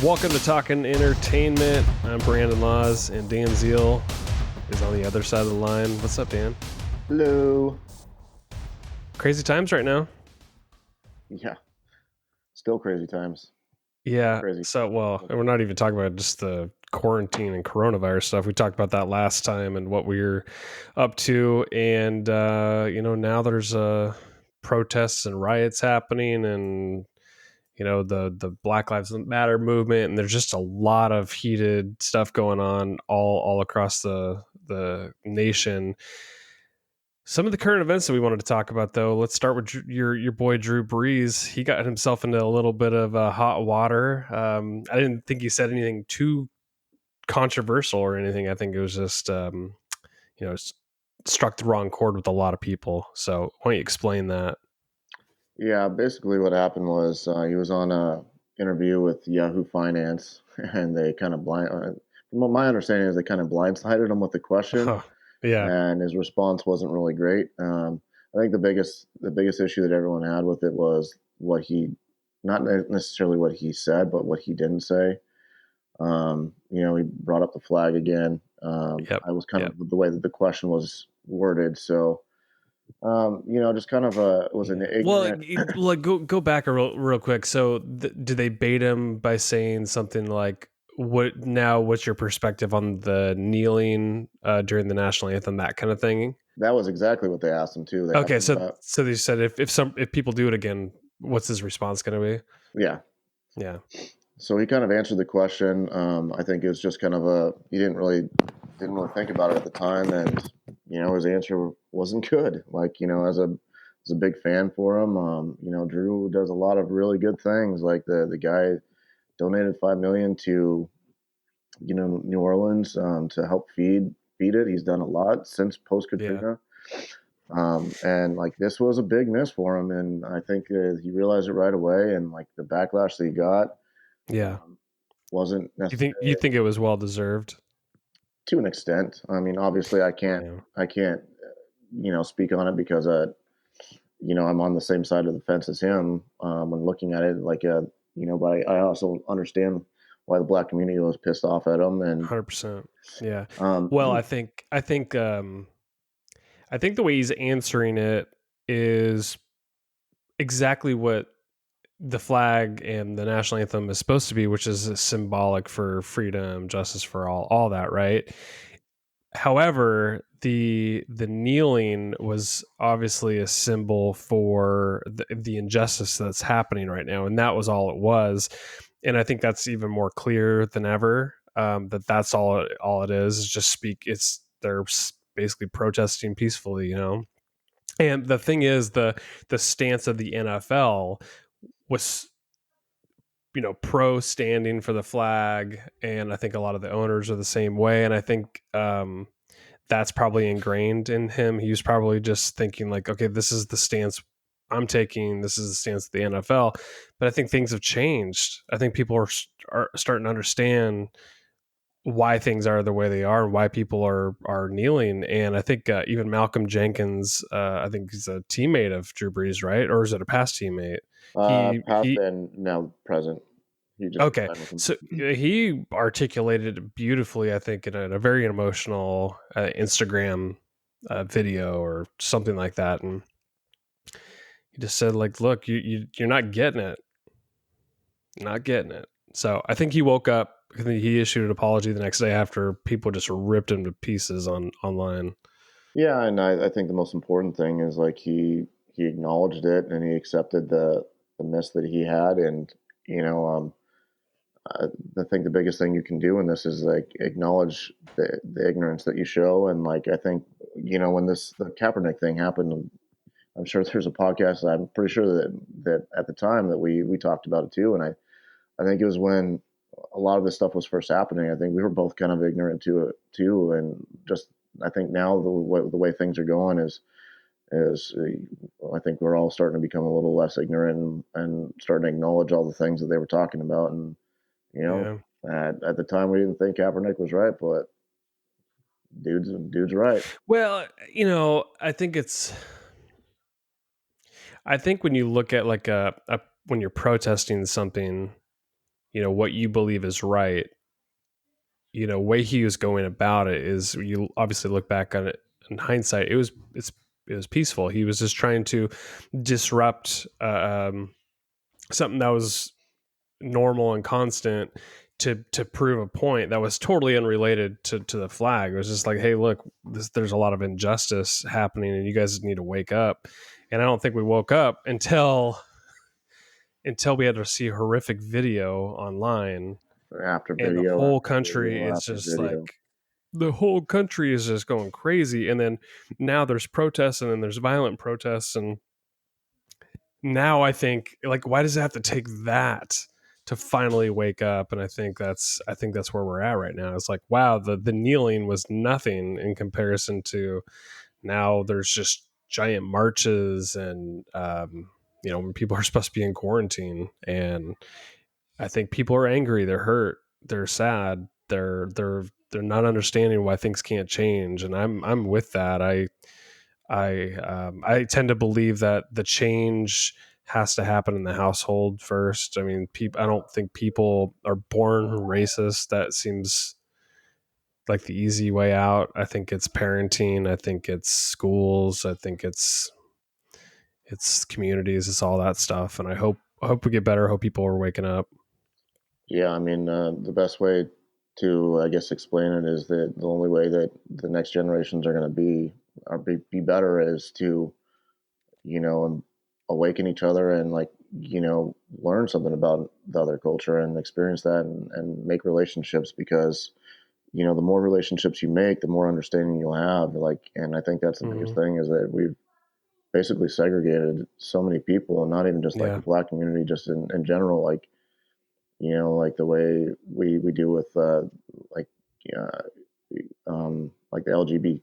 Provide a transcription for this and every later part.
Welcome to Talking Entertainment. I'm Brandon Laws, and Dan Zeal is on the other side of the line. What's up, Dan? Hello. Crazy times right now. Yeah, still crazy times. Yeah. Crazy. So, well, and we're not even talking about just the quarantine and coronavirus stuff. We talked about that last time and what we were up to. And, now there's protests and riots happening and, the Black Lives Matter movement. And there's just a lot of heated stuff going on all across the nation. Some of the current events that we wanted to talk about, though, let's start with your boy Drew Brees. He got himself into a little bit of hot water. I didn't think he said anything too controversial or anything. I think it was just, struck the wrong chord with a lot of people. So why don't you explain that? Yeah, basically what happened was he was on a interview with Yahoo Finance, and they kind of from what my understanding is they kind of blindsided him with the question, Huh. Yeah. and his response wasn't really great. I think the biggest issue that everyone had with it was not necessarily what he said, but what he didn't say. He brought up the flag again. Yep. I was kind Yep. of the way that the question was worded, so. Just kind of it was an Well, ignorant. like go back real quick. So, did they bait him by saying something like, What's your perspective on the kneeling during the national anthem, that kind of thing? That was exactly what they asked him too. They asked Okay, him so about, they said if people do it again, what's his response going to be? yeah. Yeah, So he kind of answered the question. I think it was just kind of he didn't really think about it at the time, and his answer wasn't good. Like as a big fan for him, Drew does a lot of really good things. Like the guy donated 5 million to New Orleans to help feed it. He's done a lot since post yeah, Katrina. And like this was a big miss for him, and I think he realized it right away. And like the backlash that he got yeah. um, wasn't You necessarily think it was well deserved? to an extent. I mean, obviously, Yeah, I can't, speak on it because, I'm on the same side of the fence as him when looking at it. Like, but I also understand why the black community was pissed off at him, and 100%. Yeah. um, Well, I think the way he's answering it is exactly what the flag and the national anthem is supposed to be, which is symbolic for freedom, justice for all that, right? However, the kneeling was obviously a symbol for the injustice that's happening right now, and that was all it was. And I think that's even more clear than ever, that's all it is just speak. It's they're basically protesting peacefully, And the thing is, the stance of the NFL was, pro standing for the flag, and I think a lot of the owners are the same way. And I think that's probably ingrained in him. He was probably just thinking like, okay, this is the stance I'm taking. This is the stance of the NFL. But I think things have changed. I think people are starting to understand why things are the way they are and why people are kneeling. And I think even Malcolm Jenkins, I think he's a teammate of Drew Brees, right? Or is it a past teammate? past He and now present. He just Okay, signed with him. so he articulated it beautifully, I think, in a very emotional Instagram video or something like that, and he just said, like, "Look, you're not getting it, not getting it." So I think he woke up. I think he issued an apology the next day after people just ripped him to pieces online. Yeah, and I think the most important thing is like he acknowledged it and he accepted the miss that he had, and you know, I, I think the biggest thing you can do in this is like acknowledge the ignorance that you show, and like I think when the Kaepernick thing happened, I'm sure there's a podcast. I'm pretty sure that at the time that we talked about it too, and I think it was when a lot of this stuff was first happening. I think we were both kind of ignorant to it too, and just I think now the way things are going is I think we're all starting to become a little less ignorant and starting to acknowledge all the things that they were talking about. And you know, Yeah. at the time we didn't think Kaepernick was right, but dude's right. Well, I think when you look at like a when you're protesting something, what you believe is right, way he was going about it is, you obviously look back on it in hindsight, it was peaceful. He was just trying to disrupt something that was normal and constant to prove a point that was totally unrelated to the flag. It was just like, hey, look, there's a lot of injustice happening, and you guys need to wake up. And I don't think we woke up until we had to see a horrific video online, After and the video whole after country video is after just video. like, the whole country is just going crazy. And then now there's protests, and then there's violent protests, and now I think, like, why does it have to take that to finally wake up? And I think that's where we're at right now. It's like, wow, the kneeling was nothing in comparison to now. There's just giant marches, and when people are supposed to be in quarantine, and I think people are angry, they're hurt, they're sad, they're not understanding why things can't change. And I'm with that. I tend to believe that the change has to happen in the household first. I mean, I don't think people are born racist. That seems like the easy way out. I think it's parenting. I think it's schools. I think it's communities. It's all that stuff. And I hope we get better. I hope people are waking up. Yeah, I mean, the best way to, I guess, explain it is that the only way that the next generations are going to be better is to, awaken each other and like, learn something about the other culture and experience that and make relationships because, the more relationships you make, the more understanding you'll have. Like, and I think that's the biggest Hmm. thing is that we've basically segregated so many people, and not even just like the Yeah. black community, just in general, like like the way we do with like uh, like the LGBT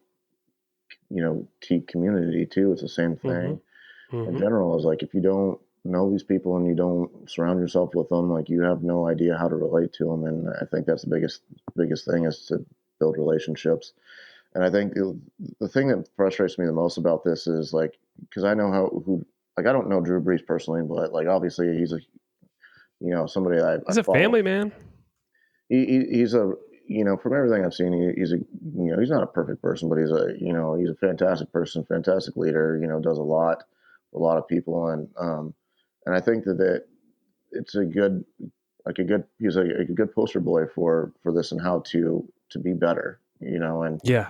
T community too. It's the same Hmm. thing in Hmm. general. Is like if you don't know these people and you don't surround yourself with them, like you have no idea how to relate to them. And I think that's the biggest thing is to build relationships. And I think the thing that frustrates me the most about this is like because I know how who like I don't know Drew Brees personally, but like obviously he's a somebody I He's a follow. family man. He's a from everything I've seen, he's a he's not a perfect person, but he's a fantastic person, fantastic leader. Does a lot for a lot of people, and I think that it's a good he's a good poster boy for this and how to be better. Yeah.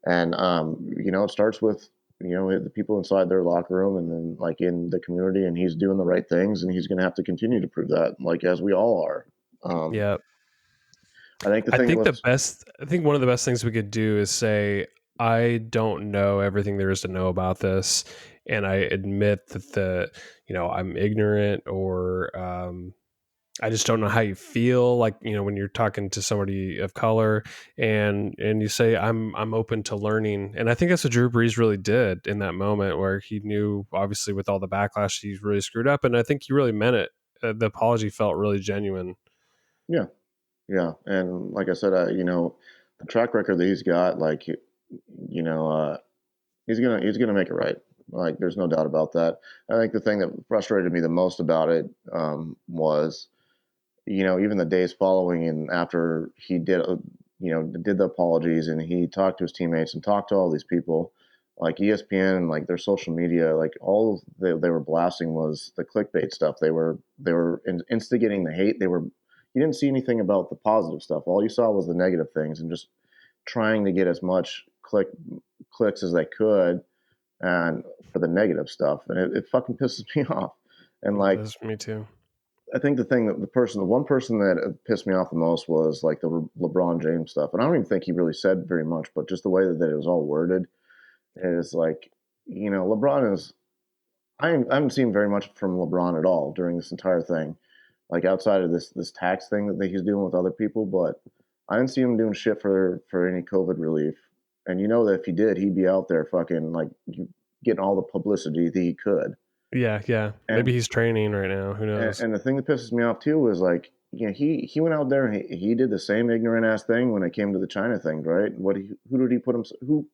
It starts with the people inside their locker room and then like in the community, and he's doing the right things, and he's going to have to continue to prove that, like as we all are. Um, Yeah. I think the I thing that think was one of the best things we could do is say, I don't know everything there is to know about this. And I admit that I'm ignorant, or I just don't know how you feel. Like, when you're talking to somebody of color, and you say, I'm open to learning. And I think that's what Drew Brees really did in that moment, where he knew, obviously, with all the backlash, he's really screwed up. And I think he really meant it. The apology felt really genuine. yeah. Yeah, and like I said, the track record that he's got, like, he's gonna make it right. Like, there's no doubt about that. I think the thing that frustrated me the most about it was, even the days following and after he did the apologies and he talked to his teammates and talked to all these people, like ESPN and like their social media, like all they were blasting was the clickbait stuff. They were instigating the hate. You didn't see anything about the positive stuff. All you saw was the negative things and just trying to get as much clicks as they could and for the negative stuff. And it fucking pisses me off. And It like does me too. I think the one person that pissed me off the most was like the LeBron James stuff, and I don't even think he really said very much, but just the way that it was all worded is like, LeBron is. I haven't seen very much from LeBron at all during this entire thing, like outside of this tax thing that he's doing with other people, but I didn't see him doing shit for any COVID relief, and you know that if he did, he'd be out there fucking like getting all the publicity that he could, Yeah, yeah. Maybe and he's training right now. Who And, knows? and the thing that pisses me off too is like, he went out there and he did the same ignorant ass thing when it came to the China thing, right? Who did he put him who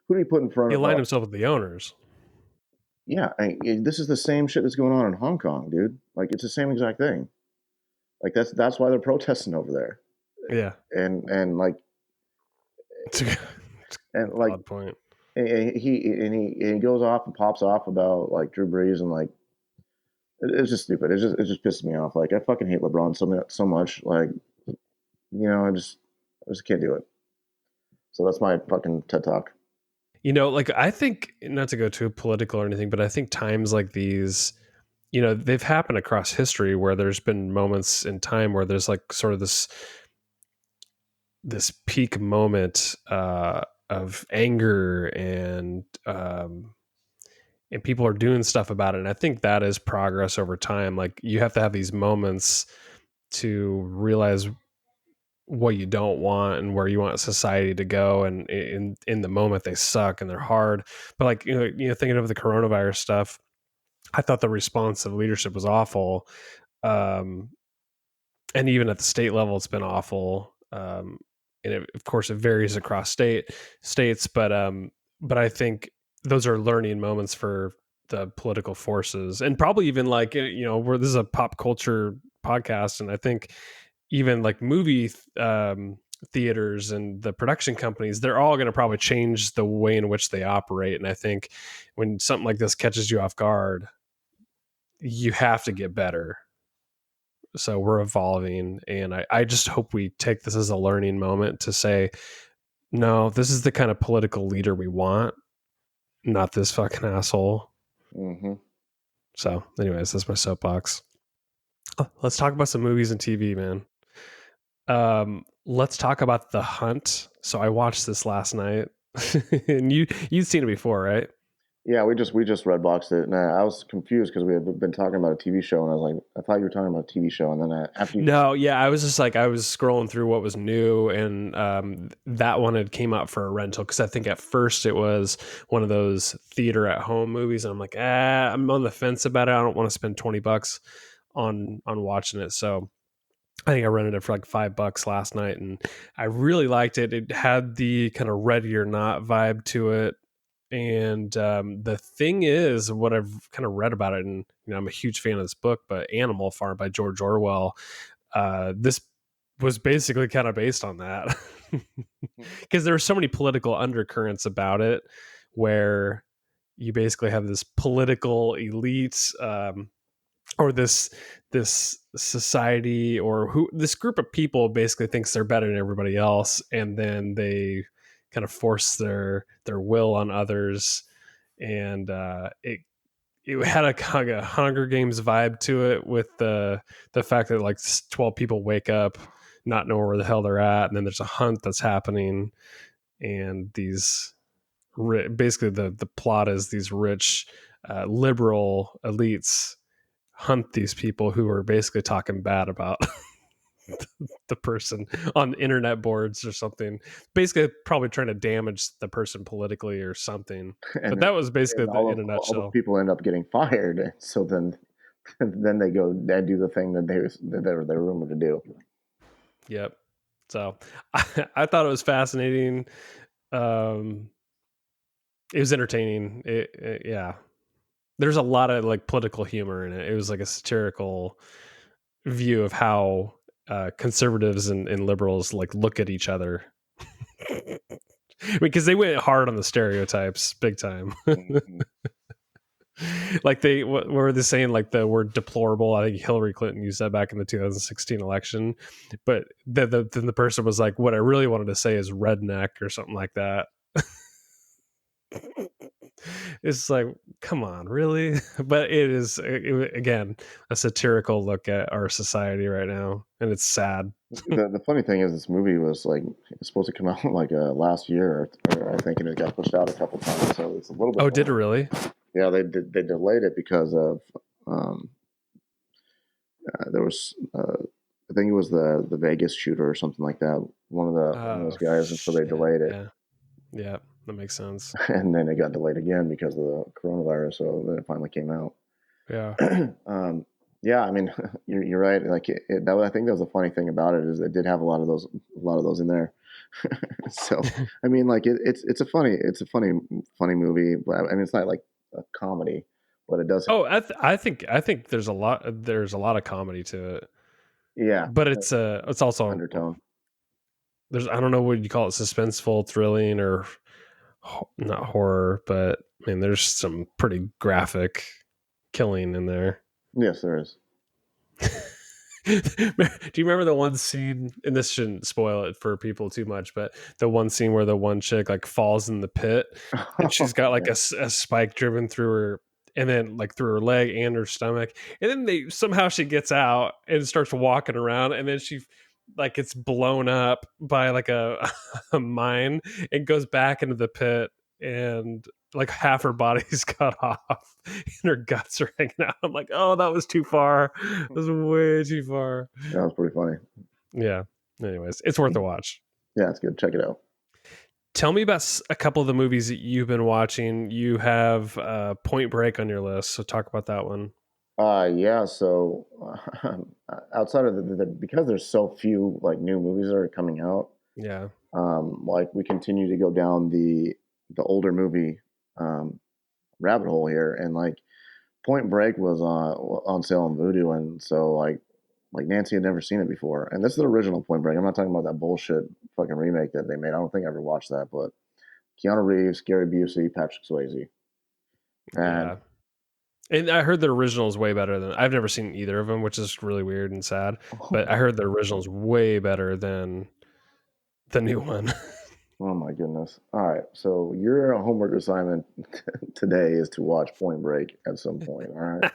did he put in front He of? aligned himself with the owners. Yeah, this is the same shit that's going on in Hong Kong, dude. Like it's the same exact thing. Like that's why they're protesting over there. Yeah. And like It's a and like valid point. and he goes off and pops off about like Drew Brees and like it's just stupid. It just pisses me off. Like I fucking hate LeBron so much. Like I just can't do it. So that's my fucking TED talk. Like I think, not to go too political or anything, but I think times like these, they've happened across history where there's been moments in time where there's like sort of this peak moment of anger and people are doing stuff about it. And I think that is progress over time. Like you have to have these moments to realize what you don't want and where you want society to go. And in the moment they suck and they're hard. But like, thinking of the coronavirus stuff, I thought the response of leadership was awful. Um, and even at the state level, it's been awful. And of course, it varies across states, but I think those are learning moments for the political forces, and probably even like where this is a pop culture podcast, and I think even like movie theaters and the production companies, they're all going to probably change the way in which they operate. And I think when something like this catches you off guard, you have to get better. So we're evolving, and I just hope we take this as a learning moment to say, no, this is the kind of political leader we want, not this fucking asshole. Mm-hmm. So anyways, that's my soapbox. Let's talk about some movies and TV, man. Let's talk about The Hunt. So I watched this last night. And you'd seen it before, right? Yeah, we just red boxed it, and I was confused because we had been talking about a TV show, and I was like, I thought you were talking about a TV show, and then after you, No, yeah, I was just like I was scrolling through what was new, and that one had came out for a rental because I think at first it was one of those theater at home movies, and I'm like, I'm on the fence about it. I don't want to spend $20 on watching it, so I think I rented it for like $5 last night, and I really liked it. It had the kind of Ready or Not vibe to it, and the thing is, what I've kind of read about it, and I'm a huge fan of this book, but Animal Farm by George Orwell. This was basically kind of based on that because there were so many political undercurrents about it, where you basically have this political elite, or this society, or who this group of people basically thinks they're better than everybody else, and then they kind of force their will on others, and it had a kind of Hunger Games vibe to it, with the fact that like 12 people wake up not knowing where the hell they're at, and then there's a hunt that's happening, and these basically the plot is these rich liberal elites hunt these people who are basically talking bad about the person on internet boards or something, basically probably trying to damage the person politically or something. But and that was basically and all in of a all those nutshell. people end up getting fired. So then they go and do the thing that they're rumored to do. Yep. So I thought it was fascinating. Um, it was entertaining. Yeah. There's a lot of like political humor in it. It was like a satirical view of how conservatives and liberals like look at each other. Because they went hard on the stereotypes big time. Mm-hmm. Like what were they saying, like the word deplorable? I think Hillary Clinton used that back in the 2016 election, but then the person was like, what I really wanted to say is redneck or something like that. It's like, come on, really? But again, a satirical look at our society right now, and it's sad. The funny thing is, this movie was like it's supposed to come out like last year, or I think, and it got pushed out a couple times, so it's a little bit Oh, did it older. really? Yeah, they delayed it because of um, there was I think it was the Vegas shooter or something like that. One of those Oh guys, and so they shit! delayed it, Yeah, yeah, that makes sense. and then it got delayed again because of the coronavirus. So then it finally came out. Yeah, Yeah, I mean, you're right. Like I think that was a funny thing about it is it did have a lot of those in there. So I mean, like it's a funny movie, but I mean it's not like a comedy, but it does. Oh, I think there's a lot of comedy to it. Yeah, but it's also undertone. there's I don't know what you call it, suspenseful, thrilling, or not horror, but I mean, there's some pretty graphic killing in there. Yes, there is. Do you remember the one scene? And this shouldn't spoil it for people too much, but the one scene where the one chick like falls in the pit, and she's got like Yeah. a spike driven through her, and then like through her leg and her stomach, and then somehow she gets out and starts walking around, and then she like gets blown up by like a, a mine and goes back into the pit, and like half her body's cut off and her guts are hanging out. I'm like, oh, that was too far. That was way too far. That was pretty funny. Yeah. Anyways, it's worth a watch. Yeah, it's good. Check it out. Tell me about a couple of the movies that you've been watching. You have Point Break on your list, so talk about that one. Yeah. So outside of because there's so few like new movies that are coming out, Yeah. like we continue to go down the older movie um, rabbit hole here, and like Point Break was on sale on Vudu, and so like Nancy had never seen it before, and this is the original Point Break. I'm not talking about that bullshit fucking remake that they made. I don't think I ever watched that, but Keanu Reeves, Gary Busey, Patrick Swayze, and Yeah. And I heard the original is way better than I've never seen either of them, which is really weird and sad. But I heard the original is way better than the new one. oh my goodness! All right, so your homework assignment today is to watch Point Break at some point. All right.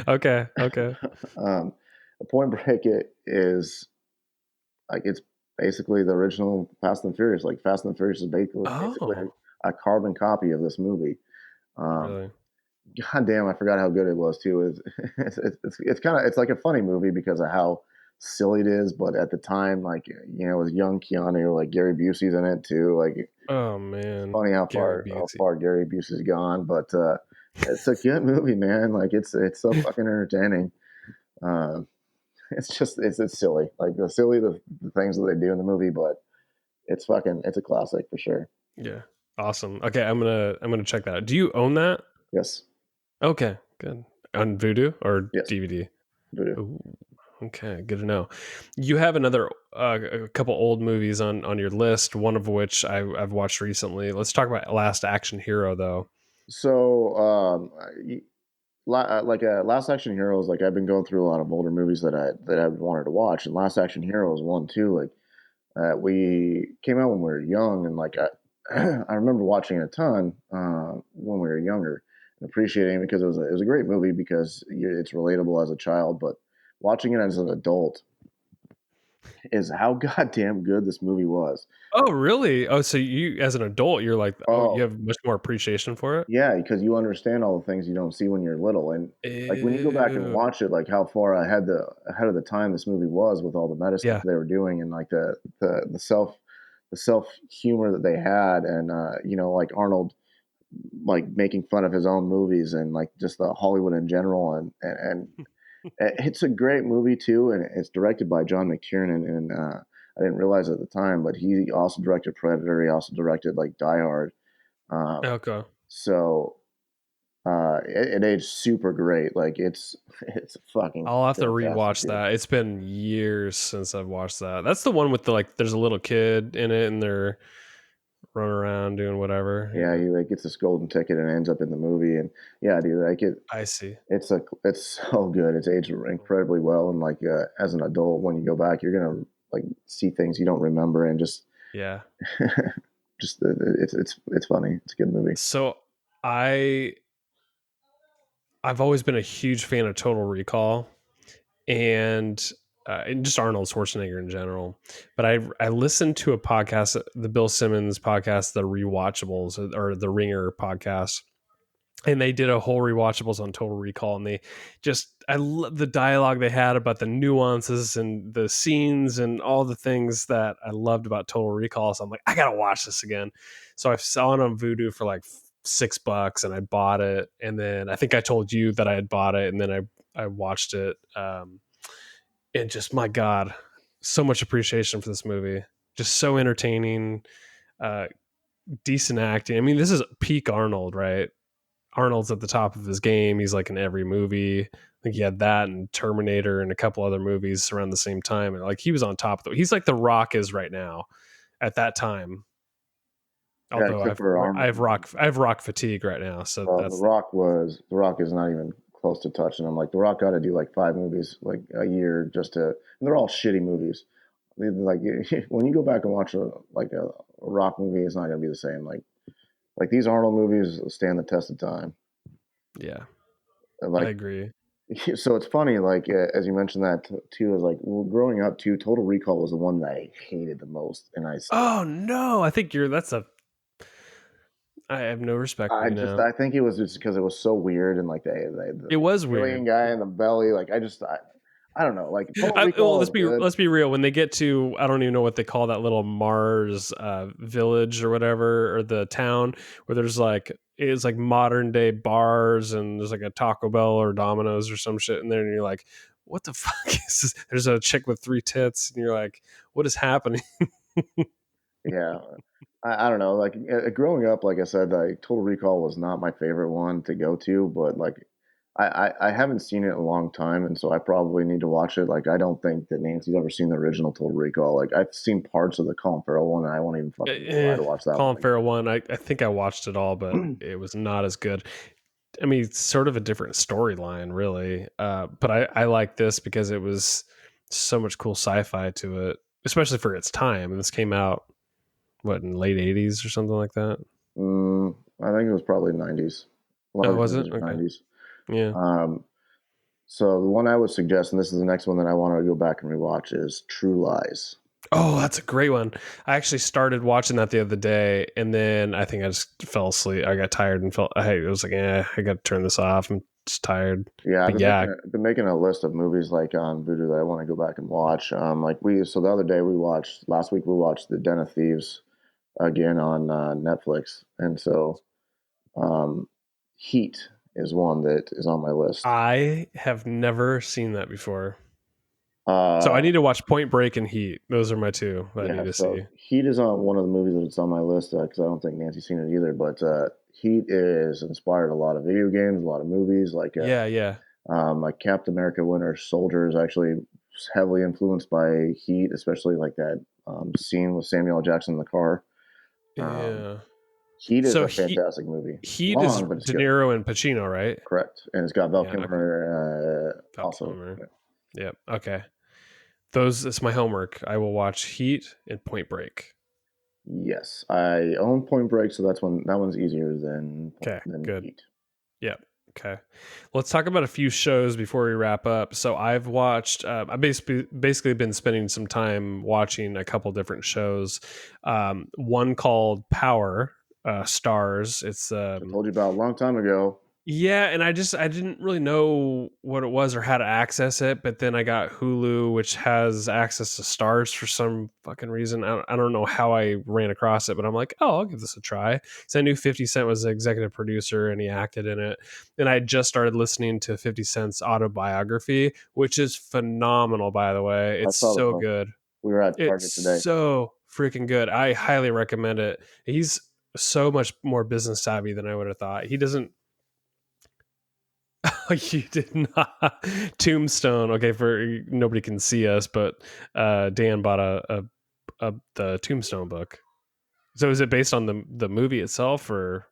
Okay. Okay. um, Point Break it is like it's basically the original Fast and Furious. Like Fast and Furious is basically Oh, a carbon copy of this movie. Um, really? God damn, I forgot how good it was too. It's kind of it's like a funny movie because of how silly it is, but at the time, like it was young Keanu, like Gary Busey's in it too. Like Oh it's man, funny Gary how Busey. far Gary Busey's gone, but it's a good movie, man. Like it's so fucking entertaining. Uh, it's just it's silly, like the things that they do in the movie, but it's a classic for sure. Yeah. Awesome. Okay, I'm gonna check that out. Do you own that? Yes, Okay, good. On Vudu or yes, DVD? voodoo. Ooh, okay, good to know. You have another a couple old movies on your list. One of which I've watched recently. Let's talk about Last Action Hero, though. So like Last Action Hero is like I've been going through a lot of older movies that I've wanted to watch, and Last Action Hero is one too. Like we came out when we were young, and like I remember watching it a ton when we were younger and appreciating it because it was a great movie because it's relatable as a child, but watching it as an adult is how goddamn good this movie was. Oh, really? Oh, so you, as an adult, you're like, oh, you Oh, have much more appreciation for it. yeah, because you understand all the things you don't see when you're little, and like when you go back and Ew. watch it, like how far ahead of the time this movie was with all the meta stuff Yeah. they were doing, and like the self humor that they had, and like Arnold like making fun of his own movies and like just the Hollywood in general, and it's a great movie too, and it's directed by John McTiernan, and I didn't realize at the time, but he also directed Predator. He also directed like Die Hard. Um, Okay. so it aged super great. Like it's fucking I'll have to fantastic, rewatch dude. that. It's been years since I've watched that. That's the one with the like. There's a little kid in it, and they're running around doing whatever. Yeah, he like gets this golden ticket and ends up in the movie, and yeah, dude, like I see. it's so good. It's aged incredibly well, and like as an adult, when you go back, you're gonna like see things you don't remember, and just Yeah. just it's funny. It's a good movie. So I I've always been a huge fan of Total Recall and just Arnold Schwarzenegger in general. But I listened to a podcast, the Bill Simmons podcast, the Rewatchables or the Ringer podcast, and they did a whole Rewatchables on Total Recall, and they just I love the dialogue they had about the nuances and the scenes and all the things that I loved about Total Recall. So I'm like, I gotta watch this again. So I saw it on Vudu for like $6 and I bought it, and then I think I told you that I had bought it, and then I watched it. And just my God, so much appreciation for this movie. Just so entertaining, uh, decent acting. I mean, this is peak Arnold, right? Arnold's at the top of his game. He's like in every movie. I think he had that and Terminator and a couple other movies around the same time. And like he was on top of it. He's like The Rock is right now at that time. Yeah, Although except for Arnold. I have rock fatigue right now. So Well, that's The Rock is not even close to touching him. Like The Rock got to do like 5 movies like a year just to, and they're all shitty movies. Like when you go back and watch a Rock movie, it's not gonna be the same. Like these Arnold movies stand the test of time. yeah, I Like agree. so, it's funny. Like as you mentioned that too, is like well, growing up too. Total Recall was the one that I hated the most, and Oh no, I think that's a I have no respect for you now. I think it was just because it was so weird and like the It was alien weird. guy in the belly. Like I don't know. Like Total Well, Recall is good. let's be real. When they get to, I don't even know what they call that little Mars village or whatever, or the town where there's like it's like modern day bars and there's like a Taco Bell or Domino's or some shit in there, and you're like, what the fuck is this? There's a chick with 3 tits, and you're like, what is happening? Yeah, I don't know. Like growing up, like I said, like Total Recall was not my favorite one to go to, but like I haven't seen it in a long time, and so I probably need to watch it. Like I don't think that Nancy's ever seen the original Total Recall. Like I've seen parts of the Colin Farrell one, and I won't even fucking try to watch that Colin one Farrell one, I think I watched it all, but again. it was not as good. I mean, it's sort of a different storyline, really. But I like this because it was so much cool sci-fi to it, especially for its time. And this came out what in late '80s or something like that. I think it was probably 90s. A lot Oh, of these was it? movies are Okay. 90s. Yeah. Um, so the one I would suggest, and this is the next one that I want to go back and rewatch, is True Lies. Oh, that's a great one. I actually started watching that the other day, and then I think I just fell asleep. I got tired and felt. Hey, it was like, I got to turn this off. I'm just tired. Yeah, But yeah, I've been making a list of movies like on Vudu that I want to go back and watch. So the other day last week we watched The Den of Thieves again on Netflix, and so um, Heat is one that is on my list. I have never seen that before. So I Uh, need to watch Point Break and Heat. Those are my two that I need yeah, to so see. Heat is on one of the movies that's on my list because I don't think Nancy's seen it either. But Heat is inspired a lot of video games, a lot of movies, Yeah, yeah, like Captain America: Winter Soldier is actually heavily influenced by Heat, especially like that scene with Samuel L. Jackson in the car. Um, yeah. Heat is So a fantastic movie. It's Heat is long, but it's De good. Niro and Pacino, right? Correct, and it's got Val Yeah. Okay. Kilmer Val also. Kilmer. Yeah. Yep. Okay. Those. That's my homework. I will watch Heat and Point Break. Yes, I own Point Break, so that one's easier Okay. than Good. Heat. Yep. Okay. Let's talk about a few shows before we wrap up. So I've watched. I've basically been spending some time watching a couple different shows. One called Power Stars. It's I told you about a long time ago. yeah, and I didn't really know what it was or how to access it, but then I got Hulu, which has access to Stars for some fucking reason. I don't know how I ran across it, but I'm like, oh, I'll give this a try. So I knew 50 Cent was the executive producer and he acted in it. And I just started listening to 50 Cent's autobiography, which is phenomenal, by the way. I It's saw the so film. good. We were at It's Target today. so freaking good. I highly recommend it. He's so much more business savvy than I would have thought. He doesn't you did not. Tombstone. Okay, for nobody can see us, but Dan bought the Tombstone book. So is it based on the movie itself, or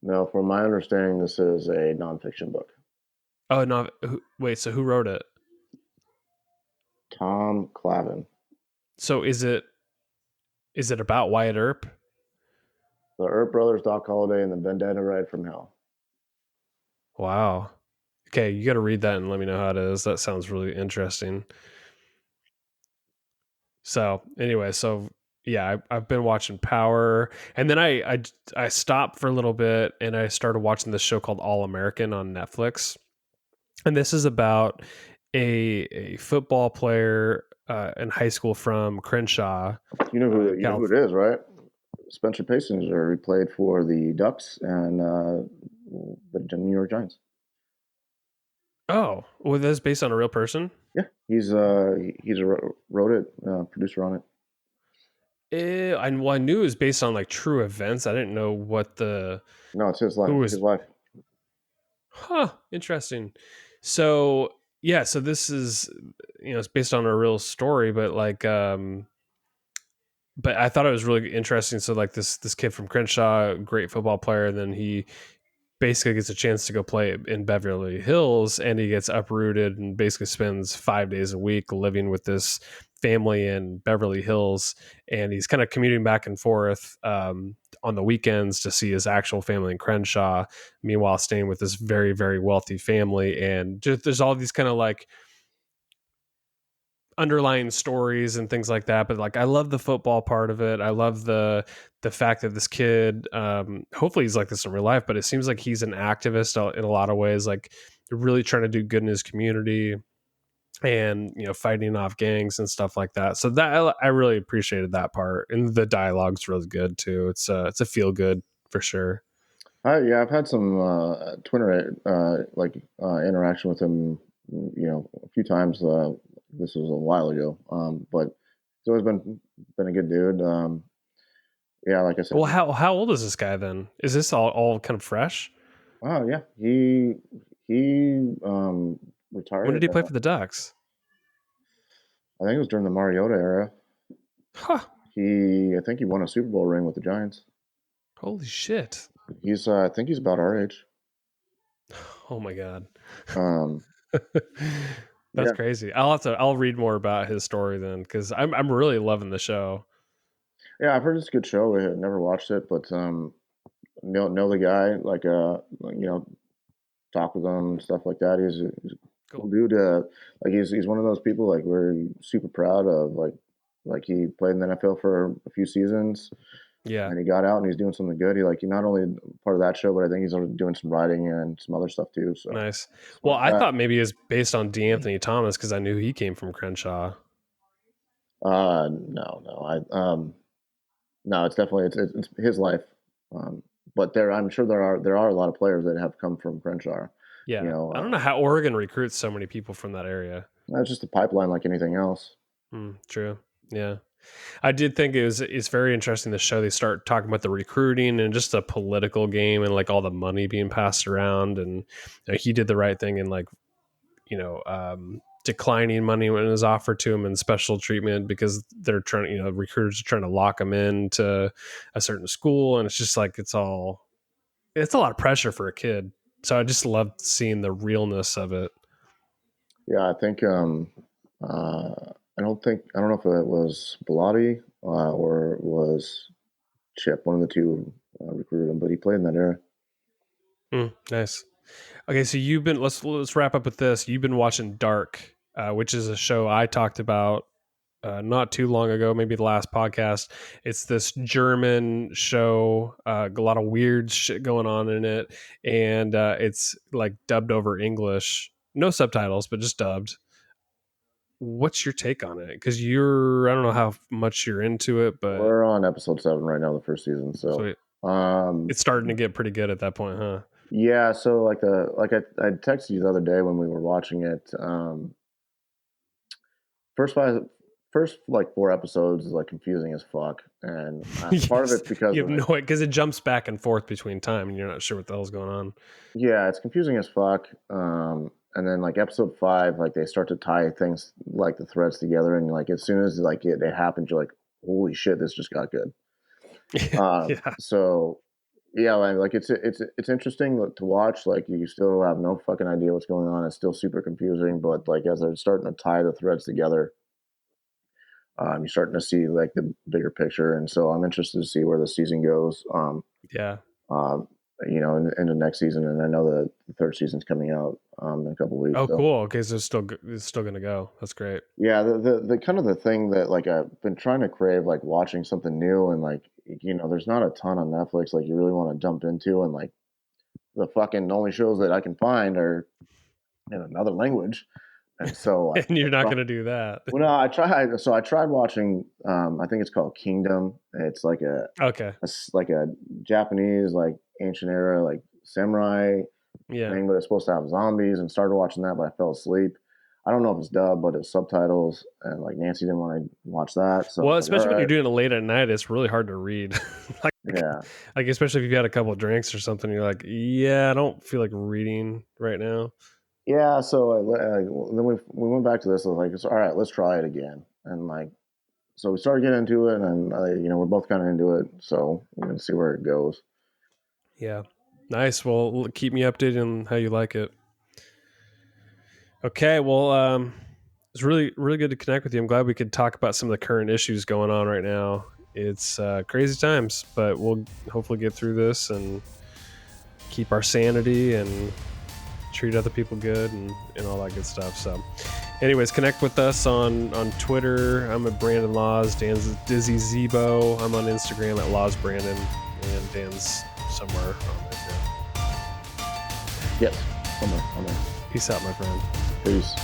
No, from my understanding, this is a nonfiction book. oh no? Wait, so who wrote it? Tom Clavin. So is it about Wyatt Earp? The Earp Brothers, Doc Holliday, and the Vendetta Ride from Hell. Wow. Okay, you got to read that and let me know how it is. That sounds really interesting. So anyway, so yeah, I've been watching Power, and then I stopped for a little bit, and I started watching this show called All American on Netflix, and this is about a football player in high school from Crenshaw, You know who it is, right? Spencer Passenger. He played for the Ducks and the New York Giants. Oh, well, that's based on a real person. Yeah, he's a wrote it, producer on it. I knew it was based on like true events. I didn't know what the No, it's his who life. was. His life. Huh. Interesting. So yeah, so this is, it's based on a real story, but like, but I thought it was really interesting. So like this kid from Crenshaw, great football player, and then he basically gets a chance to go play in Beverly Hills, and he gets uprooted and basically spends 5 days a week living with this family in Beverly Hills, and he's kind of commuting back and forth on the weekends to see his actual family in Crenshaw, meanwhile staying with this very, very wealthy family. And just there's all these kind of like underlying stories and things like that, but like I love the football part of it. I love the fact that this kid, hopefully he's like this in real life, but it seems like he's an activist in a lot of ways, like really trying to do good in his community, and fighting off gangs and stuff like that. So that I really appreciated that part, and the dialogue's really good too. It's a feel good for sure. Yeah, I've had some Twitter interaction with him, a few times. This was a while ago, but he's always been a good dude. Yeah, like I said, Well, how old is this guy then? Is this all kind of fresh? oh yeah, he When did retired. he play for the Ducks? I think it was during the Mariota era. Huh. I think he won a Super Bowl ring with the Giants. Holy shit. I think he's about our age. Oh my god. Um, That's yeah, crazy. I'll read more about his story then, because I'm really loving the show. yeah, I've heard it's a good show. I had never watched it, but know the guy, talk with him and stuff like that. He's a Cool. cool dude. Like he's one of those people like we're super proud of. Like he played in the NFL for a few seasons, Yeah. and he got out and he's doing something good. He not only part of that show, but I think he's also doing some writing and some other stuff too. So Nice. Well, smart I guy. thought maybe it was based on D'Anthony Thomas because I knew he came from Crenshaw. No, no, no. It's definitely it's his life. But I'm sure there are a lot of players that have come from Crenshaw. You Yeah. know, I don't know how Oregon recruits so many people from that area. it's just a pipeline like anything else. True. Yeah. I did think it's very interesting the show. They start talking about the recruiting and just the political game and like all the money being passed around, and he did the right thing and like declining money when it was offered to him and special treatment because they're trying, recruiters are trying to lock him into a certain school, and it's just like it's a lot of pressure for a kid. So I just loved seeing the realness of it. Yeah, I think I don't know if it was Bilotti or it was Chip. One of the two recruited him, but he played in that era. Nice. Okay, so you've been let's wrap up with this. You've been watching Dark, which is a show I talked about not too long ago, maybe the last podcast. It's this German show, a lot of weird shit going on in it, and it's like dubbed over English, no subtitles, but just dubbed. What's your take on it? Because I don't know how much you're into it, but We're on episode 7 right now, the first season. so So, um, it's starting to get pretty good at that point, huh? yeah. So I texted you the other day when we were watching it. First five, first like 4 episodes is like confusing as fuck, and part of Yes, it's because you have like no because it jumps back and forth between time, and you're not sure what the hell's going on. yeah, it's confusing as fuck. And then like episode 5, like they start to tie things like the threads together, and like as soon as like it happens, you're like, holy shit, this just got good. Yeah, So yeah, like it's interesting to watch. Like you still have no fucking idea what's going on. It's still super confusing, but like as they're starting to tie the threads together, you're starting to see like the bigger picture. And so I'm interested to see where the season goes. yeah. Um, in the next season, and I know the third season's coming out in a couple weeks. Oh, So cool. Okay, so it's still gonna go. That's great. yeah, the kind of the thing that like I've been trying to crave, like watching something new, and like there's not a ton on Netflix like you really want to jump into, and like the fucking only shows that I can find are in another language, and so And you're not I gonna do that. well, no, I tried. So I tried watching. I think it's called Kingdom. It's like Okay. like a Japanese like ancient era like samurai Yeah. thing, but it's supposed to have zombies. And started watching that, but I fell asleep. I don't know if it's dubbed, but it's subtitles, and like Nancy didn't want to watch that, so I Well, was like, all especially when you're right. doing it late at night, it's really hard to read. Like Yeah. Like, especially if you've had a couple of drinks or something, you're like, yeah, I don't feel like reading right now. Yeah, so then we went back to this. I was like, all right, let's try it again. And like, so we started getting into it, and we're both kind of into it. So we're gonna see where it goes. Yeah. Nice. Well, keep me updated on how you like it. Okay. Well, it's really, really good to connect with you. I'm glad we could talk about some of the current issues going on right now. It's crazy times, but we'll hopefully get through this and keep our sanity and treat other people good and all that good stuff. So anyways, connect with us on Twitter. I'm at Brandon Laws. Dan's Dizzy Zebo. I'm on Instagram at Laws Brandon, and Dan's somewhere on there. Yes, somewhere on there. Peace out, my friend. Peace.